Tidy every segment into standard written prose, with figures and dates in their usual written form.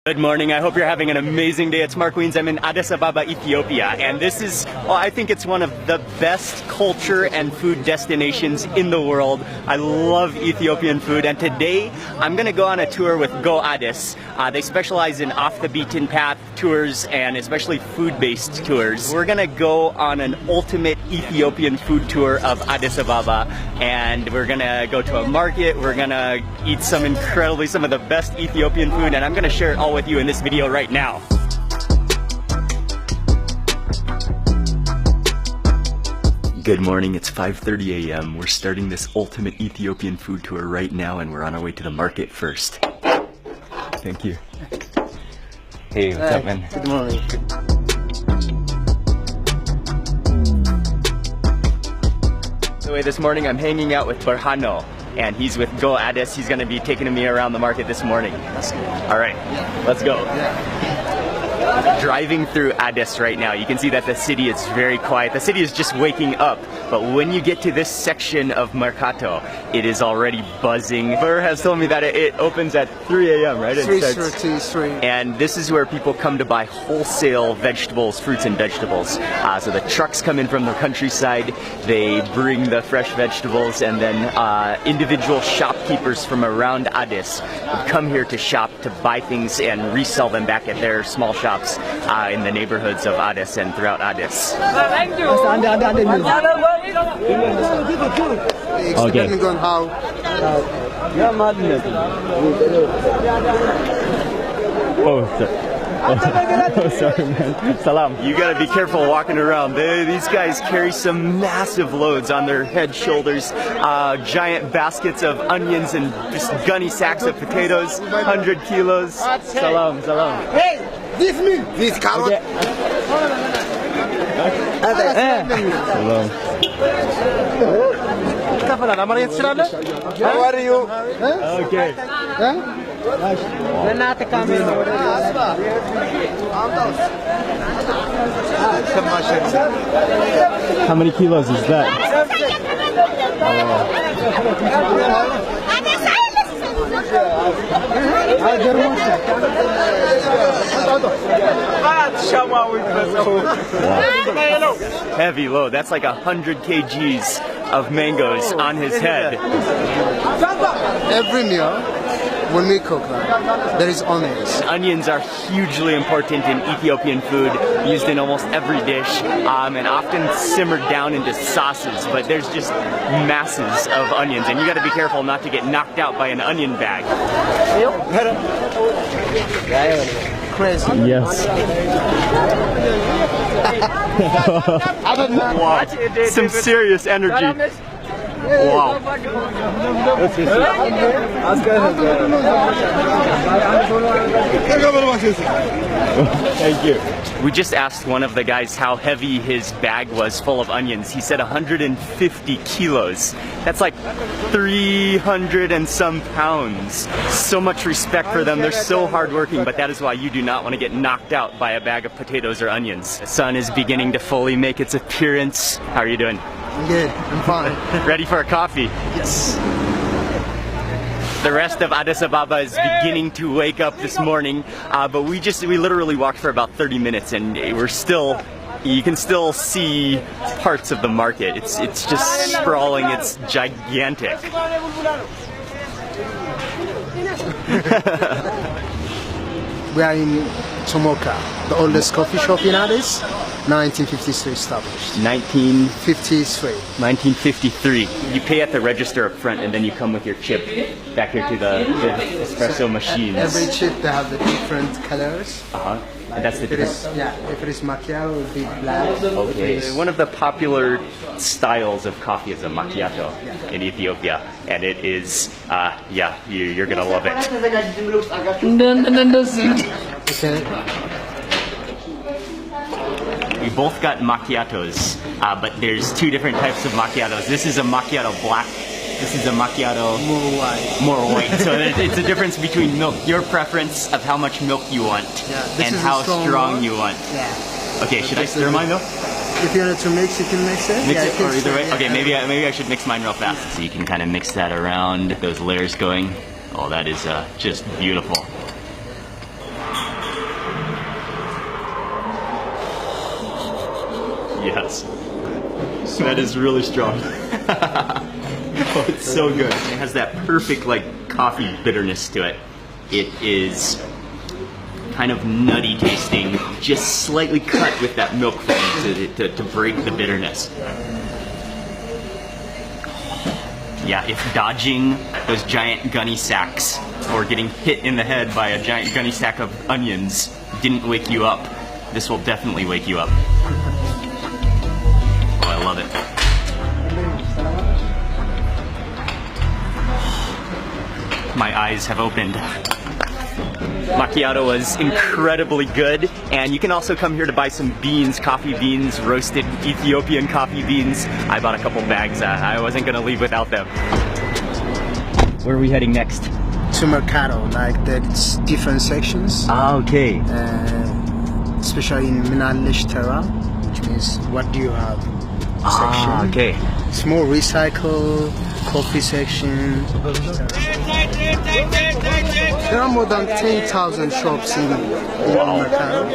Good morning. I hope you're having an amazing day. It's Mark Weens. I'm in Addis Ababa, Ethiopia, and this is, well, I think it's one of the best culture and food destinations in the world. I love Ethiopian food, and today I'm going to go on a tour with Go Addis. They specialize in off-the-beaten-path tours and especially food-based tours. We're going to go on an ultimate Ethiopian food tour of Addis Ababa, and we're going to go to a market. We're going to eat some of the best Ethiopian food, and I'm going to share it all with you in this video right now. Good morning, it's 5:30 a.m. We're starting this ultimate Ethiopian food tour right now, and we're on our way to the market first. Thank you. Hey, what's up, man? Good morning. By the way, this morning I'm hanging out with Berhano, and he's with Go Addis. He's going to be taking me around the market this morning. All right, let's go. Driving through Addis right now, you can see that the city is very quiet. The city is just waking up, but when you get to this section of Mercato, it is already buzzing. Burr has told me that it opens at 3 a.m., right? 3:33. And this is where people come to buy wholesale vegetables, fruits and vegetables. So the trucks come in from the countryside, they bring the fresh vegetables, and then individual shopkeepers from around Addis come here to shop, to buy things and resell them back at their small shops in the neighborhoods of Addis and throughout Addis. Okay. Depending on how. Oh, sorry, man. Salam. You gotta be careful walking around. These guys carry some massive loads on their head, shoulders, giant baskets of onions and just gunny sacks of potatoes, 100 kilos. Salam, salam. Hey, this carrot. Okay. Salam. How are you? Okay. How many kilos is that? Wow. Heavy load. That's like 100 kgs of mangoes on his head. Every meal, when we cook, there is onions. Onions are hugely important in Ethiopian food, used in almost every dish, and often simmered down into sauces, but there's just masses of onions, and you gotta be careful not to get knocked out by an onion bag. Crazy. Yes. Wow. Some serious energy. Wow. Thank you. We just asked one of the guys how heavy his bag was full of onions. He said 150 kilos. That's like 300 and some pounds. So much respect for them. They're so hardworking, but that is why you do not want to get knocked out by a bag of potatoes or onions. The sun is beginning to fully make its appearance. How are you doing? I'm good. I'm fine. Ready for a coffee? Yes. The rest of Addis Ababa is beginning to wake up this morning, but we literally walked for about 30 minutes, and you can still see parts of the market. It's just sprawling. It's gigantic. We are in Tomoka, the oldest coffee shop in Addis. 1953 established. 1953. You pay at the register up front, and then you come with your chip back here to the espresso machines. Every chip they have the different colors. And that's the difference. If it is macchiato, it would be black. Okay. One of the popular styles of coffee is a macchiato in Ethiopia, and it is, you're gonna love it. Okay. We both got macchiatos, but there's two different types of macchiatos. This is a macchiato black. This is a macchiato more white. So it's a difference between milk, your preference of how much milk you want, and how strong you want. Yeah. Okay, should I stir mine though? If you want to mix, you can mix it. Mix it or either way? Okay, maybe I should mix mine real fast. So you can kind of mix that around, those layers going. Oh, that is just beautiful. Yes. That is really strong. Oh, it's so good. It has that perfect like coffee bitterness to it. It is kind of nutty tasting, just slightly cut with that milk foam to break the bitterness. Yeah, if dodging those giant gunny sacks or getting hit in the head by a giant gunny sack of onions didn't wake you up, this will definitely wake you up. Oh, I love it. My eyes have opened. Macchiato was incredibly good, and you can also come here to buy some beans, coffee beans, roasted Ethiopian coffee beans. I bought a couple bags. I wasn't going to leave without them. Where are we heading next? To Mercato, like there's different sections. Ah, okay. Especially in Minalish Terra, which means what do you have section. Ah, okay. It's more recycle, coffee section. There are more than 10,000 shops in Mercato.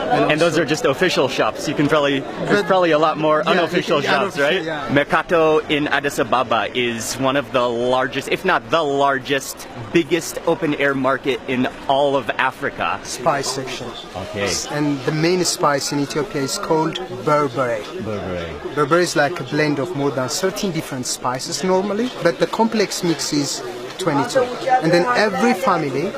And those are just official shops. You can there's probably a lot more unofficial shops, right? Yeah. Mercato in Addis Ababa is one of the largest, if not the largest, biggest open air market in all of Africa. Spice section. Okay. And the main spice in Ethiopia is called berbere. Berbere is like a blend of more than 13 different spices normally, but the complex mix is 22. And then every family,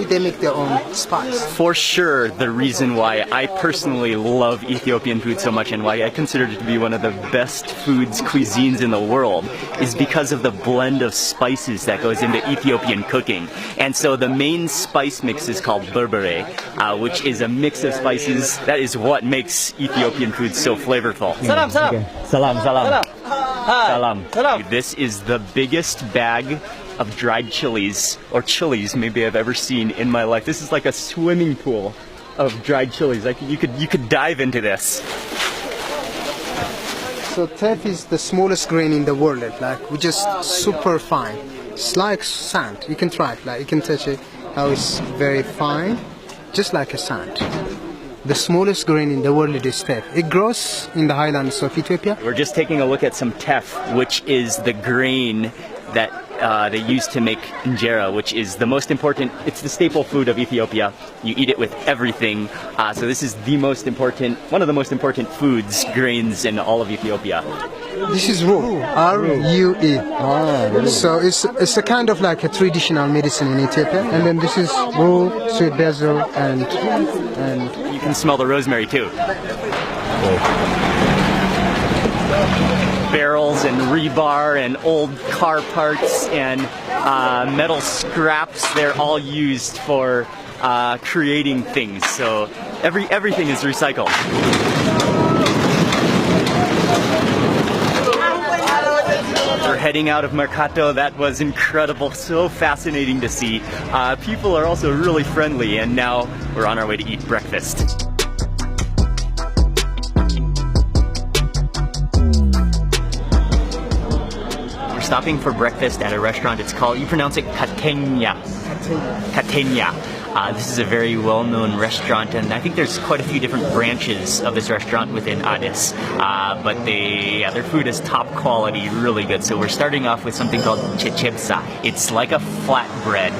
they make their own spice. For sure, the reason why I personally love Ethiopian food so much and why I consider it to be one of the best cuisines in the world is because of the blend of spices that goes into Ethiopian cooking. And so the main spice mix is called berbere, which is a mix of spices. That is what makes Ethiopian food so flavorful. Salam, salam. Okay. Salam, salam. Salam. Hi. Salam. Salam. This is the biggest bag of dried chilies, or chilies maybe I've ever seen in my life. This is like a swimming pool of dried chilies. Like you could dive into this. So teff is the smallest grain in the world. Like we just super fine. It's like sand. You can try it. Like you can touch it. How it's very fine, just like a sand. The smallest grain in the world is teff. It grows in the highlands of Ethiopia. We're just taking a look at some teff, which is the grain that they use to make injera, which is the most important. It's the staple food of Ethiopia. You eat it with everything. So this is one of the most important foods, grains in all of Ethiopia. This is rue, R-U-E. So it's a kind of like a traditional medicine in Ethiopia. And then this is rue, sweet basil, and you can smell the rosemary too. Barrels and rebar and old car parts and metal scraps, they're all used for creating things. So everything is recycled. We're heading out of Mercato. That was incredible, so fascinating to see. People are also really friendly, and now we're on our way to eat breakfast. Stopping for breakfast at a restaurant. It's called, you pronounce it Catenia. Catenia. This is a very well-known restaurant, and I think there's quite a few different branches of this restaurant within Addis. But their food is top quality, really good. So we're starting off with something called chechebsa. It's like a flatbread,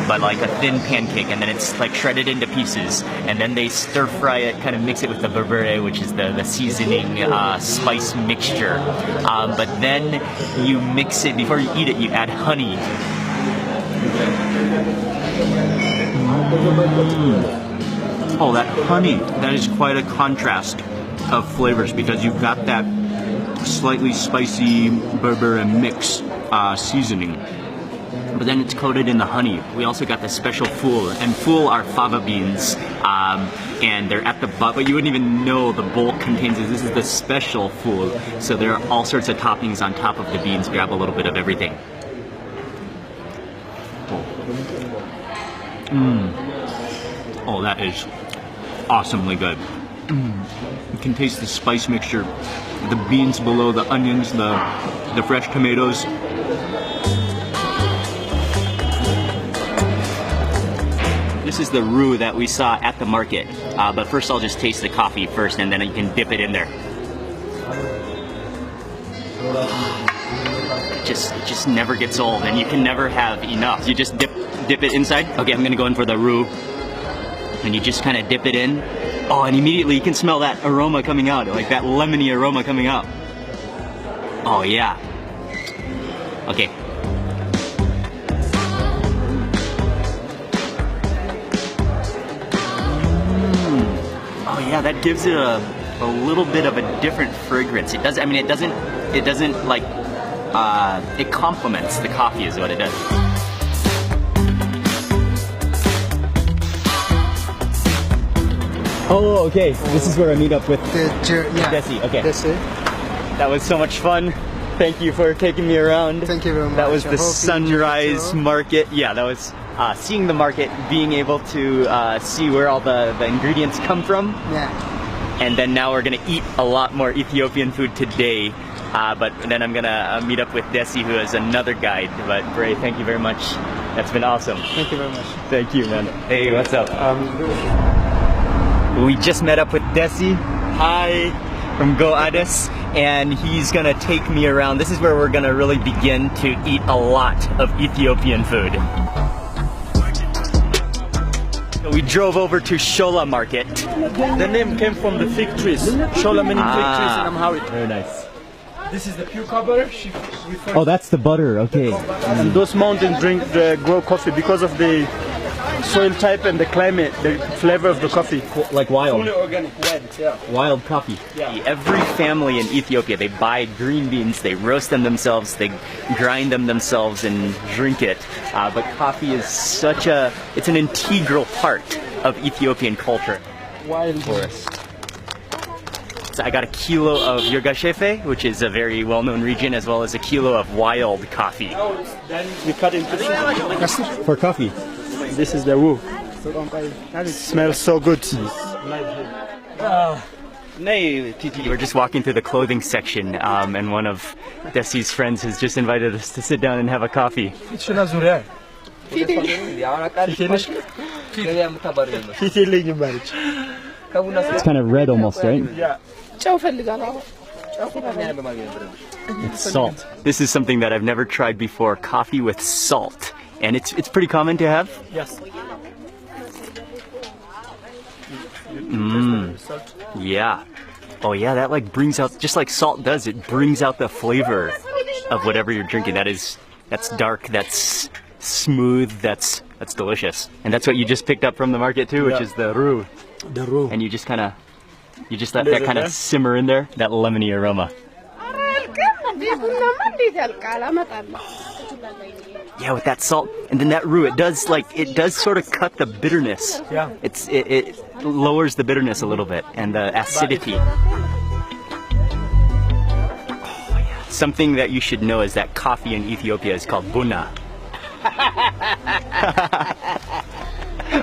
but like a thin pancake, and then it's like shredded into pieces, and then they stir fry it, kind of mix it with the berbere, which is the seasoning spice mixture. But then you mix it, before you eat it, you add honey. Oh, that honey, that is quite a contrast of flavors, because you've got that slightly spicy berbere mix seasoning. But then it's coated in the honey. We also got the special fool, and fool are fava beans, and they're at the bottom, but you wouldn't even know the bowl contains it. This is the special fool, so there are all sorts of toppings on top of the beans. Grab a little bit of everything. Oh, that is awesomely good. You can taste the spice mixture, the beans below, the onions, the fresh tomatoes. This is the roux that we saw at the market, but first I'll just taste the coffee first, and then you can dip it in there. It just never gets old, and you can never have enough. You just dip it inside. Okay, I'm gonna go in for the roux, and you just kind of dip it in. Oh, and immediately you can smell that aroma coming out, like that lemony aroma coming out. Oh yeah. Okay. Oh yeah, that gives it a little bit of a different fragrance. It does. I mean, it doesn't like. It complements the coffee, is what it does. Oh, okay. This is where I meet up with Desi. Okay. Desi. That was so much fun. Thank you for taking me around. Thank you very much. That was I the hope you sunrise enjoyed it. market. Yeah, that was seeing the market, being able to see where all the ingredients come from. Yeah. And then now we're gonna eat a lot more Ethiopian food today. But then I'm gonna meet up with Desi, who is another guide. But Bray, thank you very much. That's been awesome. Thank you very much. Thank you, man. Hey, what's up? We just met up with Desi. Hi. From Go Ades, and he's gonna take me around. This is where we're gonna really begin to eat a lot of Ethiopian food. So we drove over to Shola Market. The name came from the fig trees. Shola meaning fig trees in Amharic. Very nice. This is the pure butter. Oh, that's the butter. Okay. And those mountains grow coffee because of the soil type and the climate, the flavor of the coffee. Like wild. Fully organic, wild, yeah. Wild coffee. Yeah. Every family in Ethiopia, they buy green beans, they roast them themselves, they grind them themselves and drink it. But coffee is it's an integral part of Ethiopian culture. Wild. Forest. So I got a kilo of Yogashefe, which is a very well-known region, as well as a kilo of wild coffee. Then we cut into For coffee. This is the woo. It smells so good. We're just walking through the clothing section, and one of Desi's friends has just invited us to sit down and have a coffee. It's kind of red almost, right? Yeah. It's salt. This is something that I've never tried before, coffee with salt. And it's pretty common to have? Yes. Yeah. Oh yeah, that like brings out, just like salt does, it brings out the flavor of whatever you're drinking. That's dark, that's smooth, that's delicious. And that's what you just picked up from the market too, which is the roux. The roux. And you just let that kind of simmer in there, that lemony aroma. Yeah, with that salt and then that roux, it does sort of cut the bitterness. Yeah. It lowers the bitterness a little bit and the acidity. Oh, yeah. Something that you should know is that coffee in Ethiopia is called buna.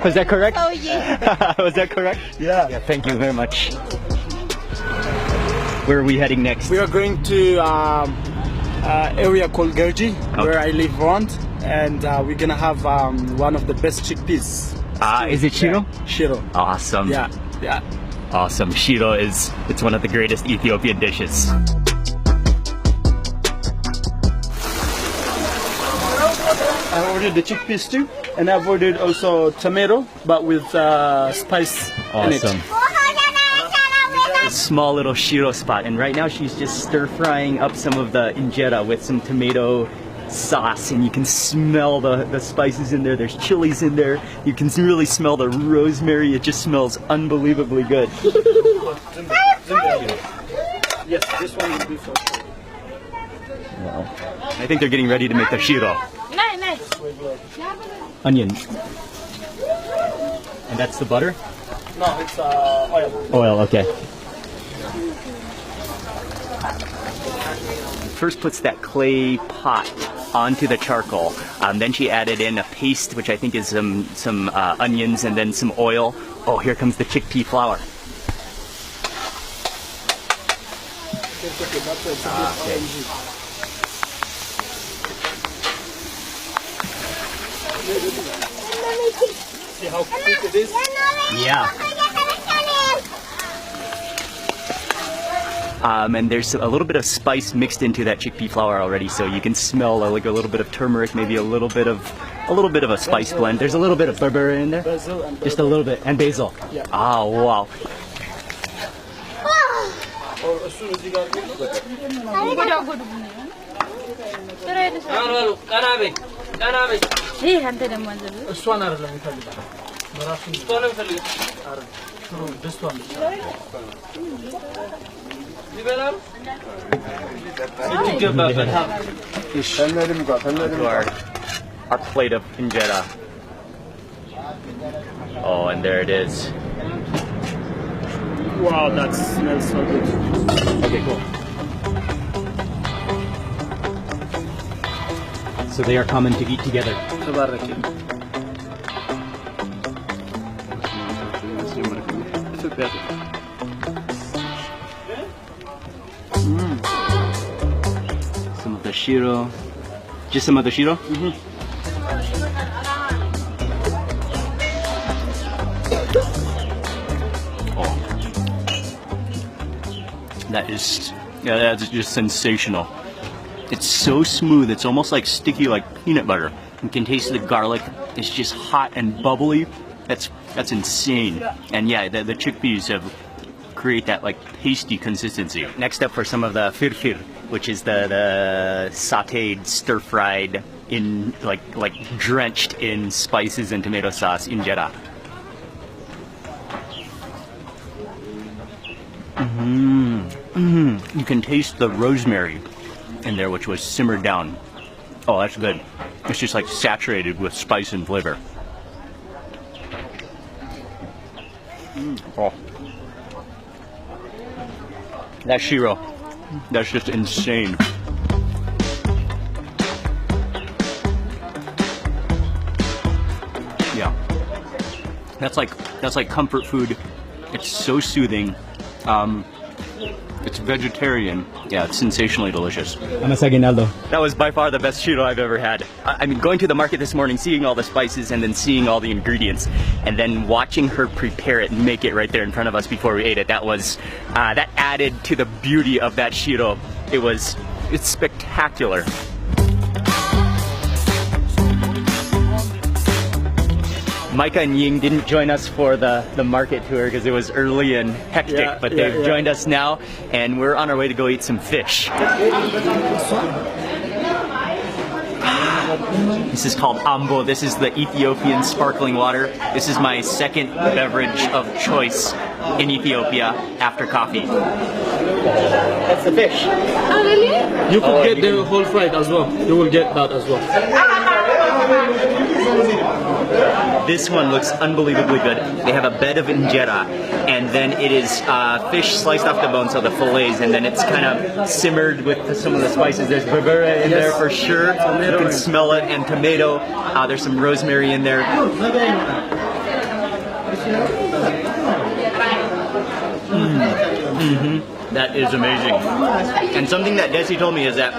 Was that correct? Oh yeah. Was that correct? Yeah. Thank you very much. Where are we heading next? We are going to area called Gergi, where I live around, and we're gonna have one of the best chickpeas. Is it Shiro? Yeah, Shiro. Awesome. Yeah. Awesome. Shiro it's one of the greatest Ethiopian dishes. I ordered the chickpeas too, and I've ordered also tomato, but with spice in it. Awesome. A small little Shiro spot, and right now she's just stir frying up some of the injera with some tomato sauce, and you can smell the spices in there. There's chilies in there. You can really smell the rosemary. It just smells unbelievably good. Yes, this one will be for sure. Wow. I think they're getting ready to make the Shiro. Onion. And that's the butter? No, it's oil. Oil, okay. First puts that clay pot onto the charcoal. Then she added in a paste, which I think is some onions and then some oil. Oh, here comes the chickpea flour. Okay. See how quick it is? Yeah. and there's a little bit of spice mixed into that chickpea flour already, so you can smell like a little bit of turmeric, maybe a little bit of a spice blend. There's a little bit of berberry in there, just a little bit, and basil. Yeah. Oh wow. Our plate of injera. Oh, and there it is. Wow, that smells so good. Okay, cool. So they are common to eat together. Some of the Shiro. Just some of the Shiro? Oh. That's just sensational. It's so smooth, it's almost like sticky like peanut butter. You can taste the garlic, it's just hot and bubbly. That's insane. And yeah, the chickpeas create that like pasty consistency. Next up for some of the firfir, which is the sauteed, stir-fried, in like drenched in spices and tomato sauce injera. You can taste the rosemary in there, which was simmered down. Oh, that's good. It's just like saturated with spice and flavor. Oh. That Shiro, that's just insane. Yeah. That's like comfort food. It's so soothing. It's vegetarian. Yeah, it's sensationally delicious. That was by far the best Shiro I've ever had. I mean, going to the market this morning, seeing all the spices and then seeing all the ingredients, and then watching her prepare it and make it right there in front of us before we ate it, that added to the beauty of that Shiro. It's spectacular. Micah and Ying didn't join us for the market tour because it was early and hectic, but they've joined us now, and we're on our way to go eat some fish. This is called ambo. This is the Ethiopian sparkling water. This is my second beverage of choice in Ethiopia after coffee. That's the fish. Oh, really? You could get the whole fried as well. You will get that as well. This one looks unbelievably good. They have a bed of injera, and then it is fish sliced off the bone, so the fillets, and then it's kind of simmered with some of the spices. There's berbere in there for sure. You can smell it, and tomato. There's some rosemary in there. That is amazing. And something that Desi told me is that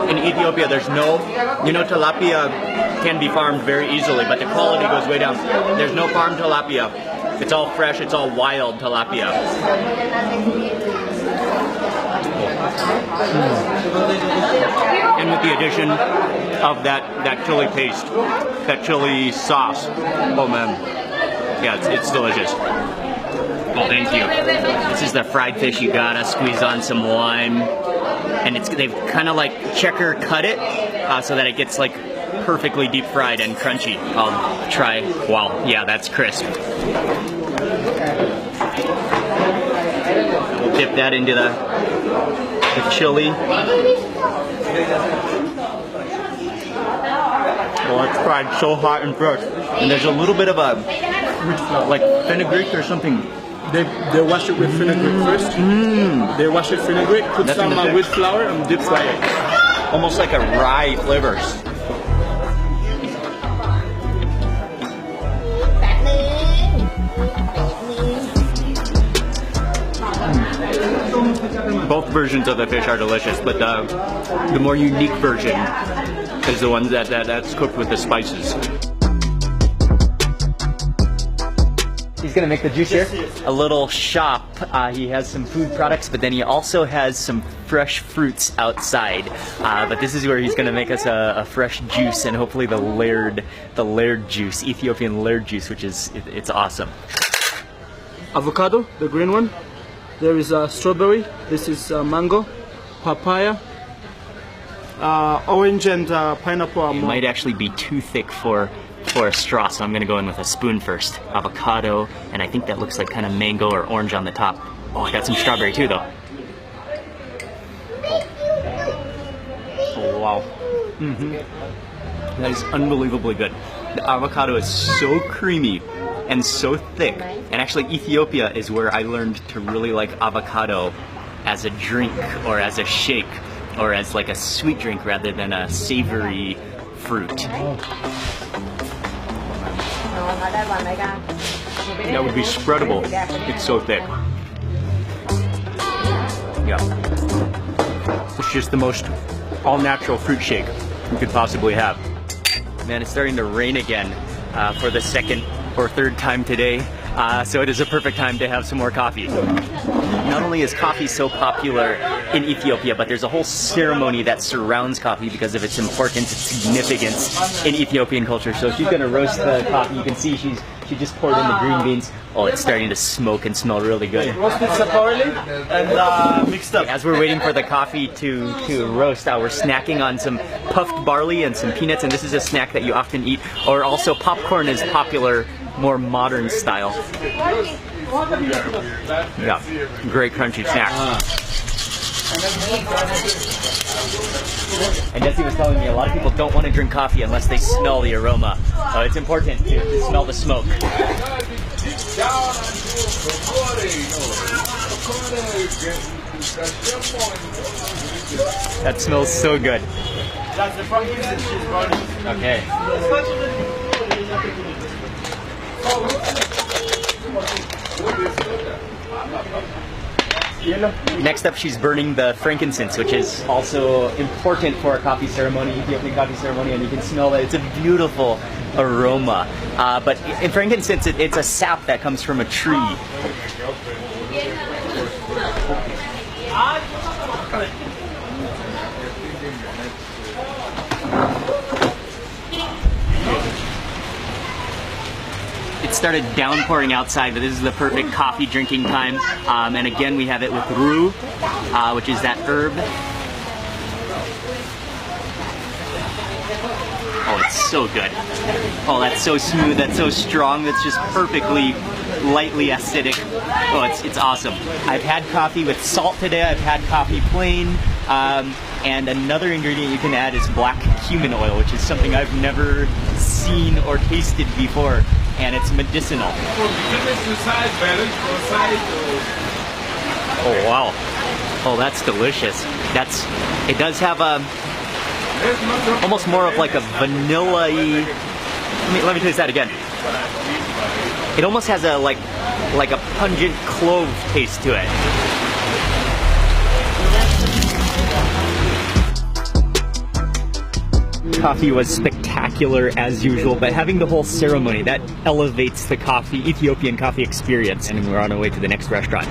in Ethiopia there's tilapia can be farmed very easily, but the quality goes way down. There's no farmed tilapia. It's all fresh, it's all wild tilapia. And with the addition of that chili paste, that chili sauce, oh man, yeah, it's delicious. Well, thank you. This is the fried fish. You gotta squeeze on some lime, and they've kind of like checker cut it so that it gets like perfectly deep fried and crunchy. I'll try. Wow, yeah, that's crisp. We'll dip that into the chili. Well, it's fried so hot and fresh, and there's a little bit of a like fenugreek or something. They wash it with fenugreek first. They wash it fenugreek, put some wheat flour, and deep fry it. Almost like a rye flavor. Both versions of the fish are delicious, but the more unique version is the one that's cooked with the spices. He's gonna make the juice here. Yes. A little shop. He has some food products, but then he also has some fresh fruits outside. But this is where he's gonna make us a fresh juice, and hopefully the layered juice, Ethiopian layered juice, which is it's awesome. Avocado, the green one. There is strawberry. This is mango, papaya, orange, and pineapple. It might actually be too thick for a straw, so I'm gonna go in with a spoon first. Avocado, and I think that looks like kind of mango or orange on the top. Oh, I got some strawberry too, though. Oh wow. That is unbelievably good. The avocado is so creamy and so thick. And actually, Ethiopia is where I learned to really like avocado as a drink or as a shake or as like a sweet drink rather than a savory fruit. That would be spreadable. It's so thick. Yeah. It's just the most all-natural fruit shake you could possibly have. Man, it's starting to rain again for the second or third time today. So it is a perfect time to have some more coffee. Not only is coffee so popular in Ethiopia, but there's a whole ceremony that surrounds coffee because of its importance, its significance in Ethiopian culture. So she's gonna roast the coffee. You can see she just poured in the green beans. Oh, it's starting to smoke and smell really good. Roasted separately and mixed up. As we're waiting for the coffee to roast, we're snacking on some puffed barley and some peanuts, and this is a snack that you often eat. Or also popcorn is popular, more modern style. Yeah, great crunchy snack. And Jesse was telling me a lot of people don't want to drink coffee unless they smell the aroma. It's important to smell the smoke. That smells so good. That's the frankincense she's burning. Okay. Next up, she's burning the frankincense, which is also important for a coffee ceremony, Ethiopian coffee ceremony, and you can smell that it's a beautiful aroma. But in frankincense, it's a sap that comes from a tree. It started downpouring outside, but this is the perfect coffee drinking time. And again, we have it with rue, which is that herb. Oh, it's so good. Oh, that's so smooth, that's so strong, that's just perfectly lightly acidic. Oh, it's awesome. I've had coffee with salt today, I've had coffee plain, and another ingredient you can add is black cumin oil, which is something I've never seen or tasted before, and it's medicinal. Oh wow. Oh, that's delicious. It does have almost more of like a vanilla-y. Let me taste that again. It almost has a like a pungent clove taste to it. Coffee was spectacular as usual, but having the whole ceremony, that elevates the Ethiopian coffee experience. And we're on our way to the next restaurant.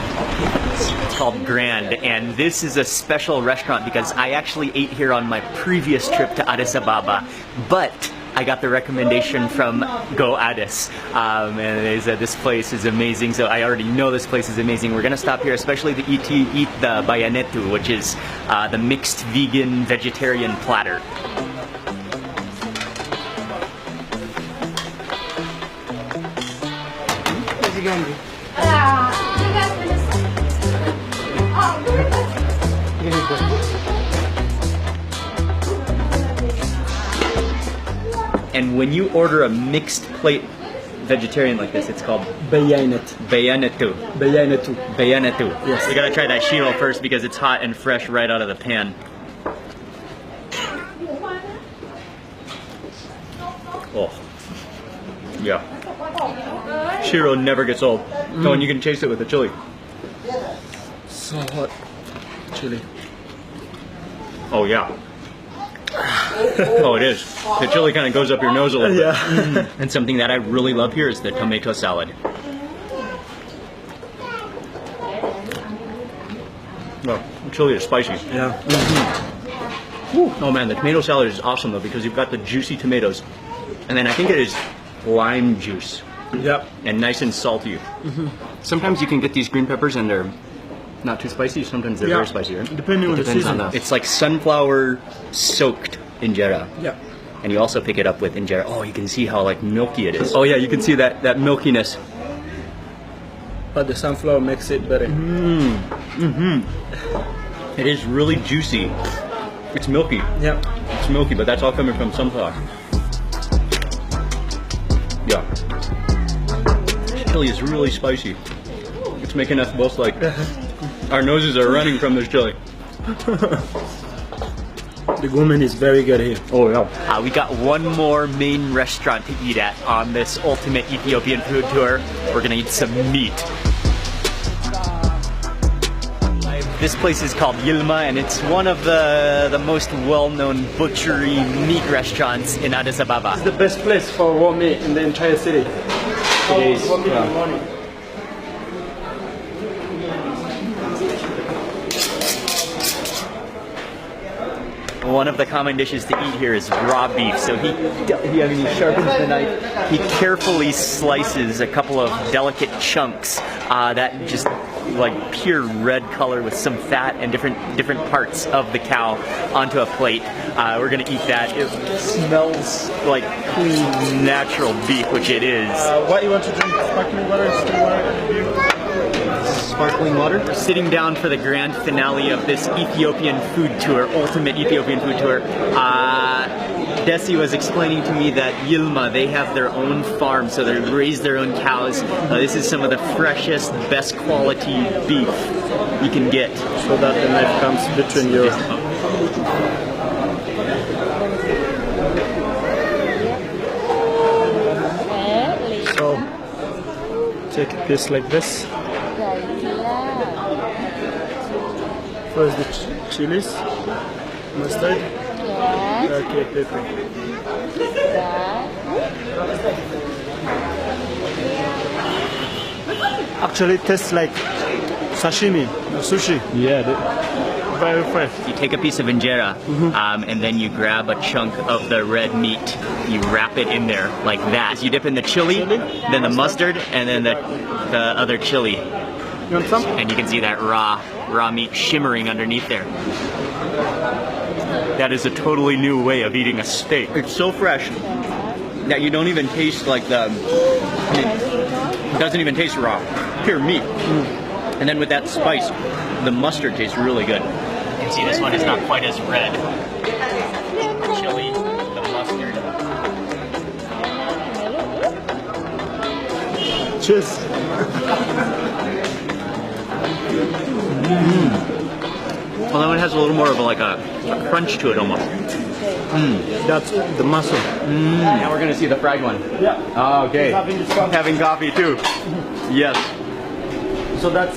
It's called Grande, and this is a special restaurant because I actually ate here on my previous trip to Addis Ababa, but I got the recommendation from Go Addis, and they said this place is amazing, so I already know this place is amazing. We're gonna stop here, especially to eat the bayanetu, which is the mixed vegan-vegetarian platter. And when you order a mixed plate vegetarian like this, it's called Bayanetu. bayanetu. Bayanetu. Bayanetu. Yes. You gotta try that Shiro first because it's hot and fresh right out of the pan. Oh. Yeah. Shiro never gets old. Oh, and you can chase it with the chili. So hot. Chili. Oh, yeah. Oh, it is. The chili kind of goes up your nose a little bit. Yeah. And something that I really love here is the tomato salad. Oh, chili is spicy. Yeah. Oh man, the tomato salad is awesome though because you've got the juicy tomatoes, and then I think it is lime juice Yep. and nice and salty. Sometimes you can get these green peppers and they're not too spicy. Sometimes they're very spicy. Right? Depending on the season. It's like sunflower soaked injera. Yeah. And you also pick it up with injera. Oh, you can see how like milky it is. Oh yeah, you can see that milkiness. But the sunflower makes it better. It is really juicy. It's milky. Yeah. It's milky, but that's all coming from sunflower. Yeah. This chili is really spicy. It's making us both like, our noses are running from this chili. The woman is very good here. Oh yeah. We got one more main restaurant to eat at on this ultimate Ethiopian food tour. We're gonna eat some meat. This place is called Gilma, and it's one of the most well-known butchery meat restaurants in Addis Ababa. It's the best place for raw meat in the entire city. It is. Raw meat in the morning. One of the common dishes to eat here is raw beef. So he sharpens the knife. He carefully slices a couple of delicate chunks that just like pure red color with some fat and different parts of the cow onto a plate. We're gonna eat that. It smells like clean, natural beef, which it is. What you want to drink? Sparkling water, still water? Sparkling water. Sitting down for the grand finale of this Ethiopian food tour, ultimate Ethiopian food tour. Desi was explaining to me that Yilma, they have their own farm, so they raise their own cows. This is some of the freshest, best quality beef you can get. So that the knife comes between your... So, take a piece like this. First the chilies, mustard, okay, pepper. Actually, it tastes like sashimi, sushi. Yeah, very fresh. You take a piece of injera, and then you grab a chunk of the red meat. You wrap it in there like that. You dip in the chili, then the mustard, and then the other chili. You want some? And you can see that raw meat shimmering underneath there. That is a totally new way of eating a steak. It's so fresh that you don't even taste like it doesn't even taste raw. Pure meat. And then with that spice, the mustard tastes really good. You can see this one is not quite as red. Chili, the mustard. Cheers. Well, that one has a little more of a crunch to it almost. That's the muscle. Now we're gonna see the fried one. Yeah. Oh, okay. Having coffee too. Yes. So that's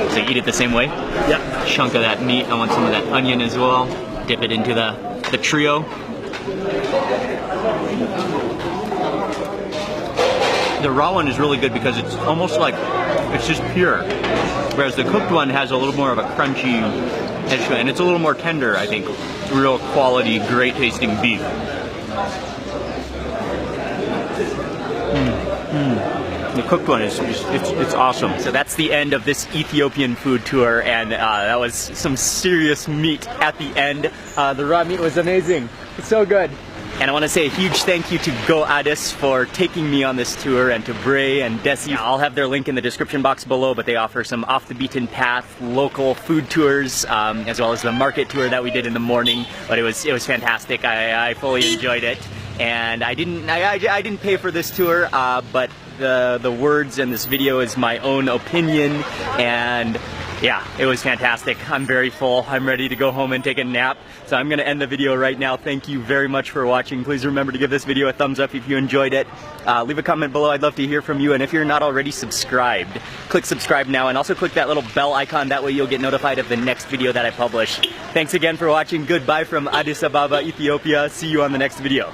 So you eat it the same way? yeah. Chunk of that meat. I want some of that onion as well. Dip it into the trio. The raw one is really good because it's almost like it's just pure. Whereas the cooked one has a little more of a crunchy edge to it, and it's a little more tender, I think. Real quality, great tasting beef. The cooked one is it's awesome. So that's the end of this Ethiopian food tour, and that was some serious meat at the end. The raw meat was amazing. It's so good. And I want to say a huge thank you to Go Addis for taking me on this tour, and to Bray and Desi. I'll have their link in the description box below, but they offer some off the beaten path local food tours, as well as the market tour that we did in the morning. But it was fantastic. I fully enjoyed it, and I didn't pay for this tour, but the words in this video is my own opinion, and Yeah, it was fantastic. I'm very full. I'm ready to go home and take a nap. So I'm going to end the video right now. Thank you very much for watching. Please remember to give this video a thumbs up if you enjoyed it. Leave a comment below. I'd love to hear from you. And if you're not already subscribed, click subscribe now and also click that little bell icon. That way you'll get notified of the next video that I publish. Thanks again for watching. Goodbye from Addis Ababa, Ethiopia. See you on the next video.